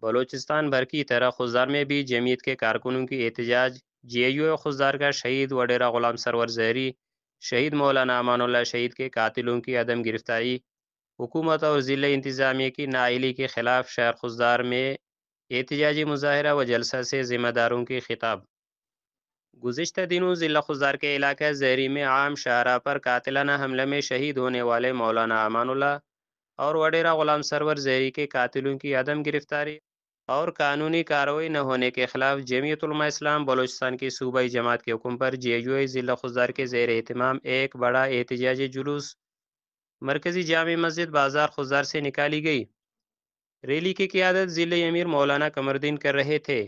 بلوچستان بھر کی طرح خضدار میں بھی جمعیت کے کارکنوں کی احتجاج جے یو اے خضدار کا شہید وڈیرہ غلام سرور زہری، شہید مولانا امان اللہ شہید کے قاتلوں کی عدم گرفتاری، حکومت اور ضلع انتظامیہ کی نااہلی کے خلاف شہر خضدار میں احتجاجی مظاہرہ و جلسہ سے ذمہ داروں کی خطاب۔ گزشتہ دنوں ضلع خضدار کے علاقہ زہری میں عام شاہراہ پر قاتلانہ حملے میں شہید ہونے والے مولانا امان اللہ اور وڈیرہ غلام سرور زہری کے قاتلوں کی عدم گرفتاری اور قانونی کارروائی نہ ہونے کے خلاف جمعیت علماء اسلام بلوچستان کی صوبائی جماعت کے حکم پر جے یو اے ضلع خضدار کے زیر اہتمام ایک بڑا احتجاجی جلوس مرکزی جامع مسجد بازار خضدار سے نکالی گئی۔ ریلی کی قیادت ضلع امیر مولانا قمردین کر رہے تھے۔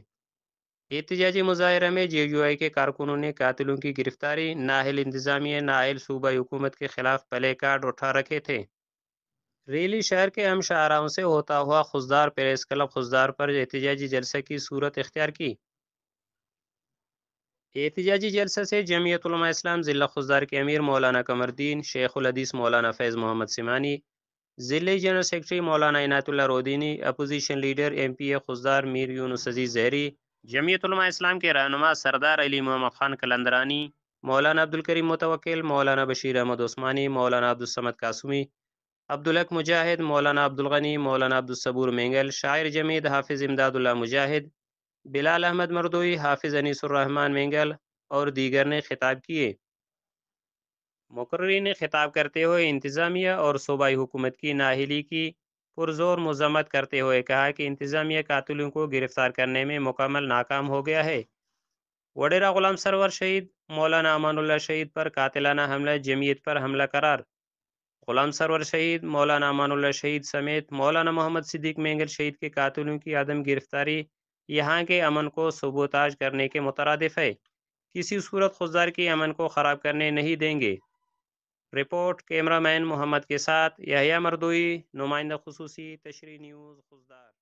احتجاجی مظاہرہ میں جے یو آئی کے کارکنوں نے قاتلوں کی گرفتاری، نااہل انتظامیہ، نااہل صوبائی حکومت کے خلاف پلے کارڈ اٹھا رکھے تھے۔ ریلی شہر کے اہم شاہراہوں سے ہوتا ہوا خضدار پریس کلب خضدار پر احتجاجی جلسے کی صورت اختیار کی۔ احتجاجی جلسہ سے جمعیت علماء اسلام ضلع خضدار کے امیر مولانا قمردین، شیخ الحدیث مولانا فیض محمد سمانی، ضلعی جنرل سیکرٹری مولانا عنایت اللہ رودینی، اپوزیشن لیڈر ایم پی اے خضدار میر یونس عزیز زہری، جمعیت علماء اسلام کے رہنما سردار علی محمد خان قلندرانی، مولانا عبدالکریم متوکل، مولانا بشیر احمد عثمانی، مولانا عبدالصمد قاسمی، عبدالحق مجاہد، مولانا عبدالغنی، مولانا عبدالصبور مینگل، شاعر جمعیت حافظ امداد اللہ مجاہد، بلال احمد مردوئی، حافظ انیس الرحمن مینگل اور دیگر نے خطاب کیے۔ مقررین نے خطاب کرتے ہوئے انتظامیہ اور صوبائی حکومت کی نااہلی کی پرزور مذمت کرتے ہوئے کہا کہ انتظامیہ قاتلوں کو گرفتار کرنے میں مکمل ناکام ہو گیا ہے۔ وڈیرہ غلام سرور شہید مولانا امان اللہ شہید پر قاتلانہ حملہ جمعیت پر حملہ قرار۔ غلام سرور شہید، مولانا امان اللہ شہید سمیت مولانا محمد صدیق مینگل شہید کے قاتلوں کی عدم گرفتاری یہاں کے امن کو سبوتاژ کرنے کے مترادف ہے۔ کسی صورت خضدار کی امن کو خراب کرنے نہیں دیں گے۔ رپورٹ کیمرہ مین محمد کے ساتھ یحییٰ مردوئی، نمائندہ خصوصی، تشریح نیوز خضدار۔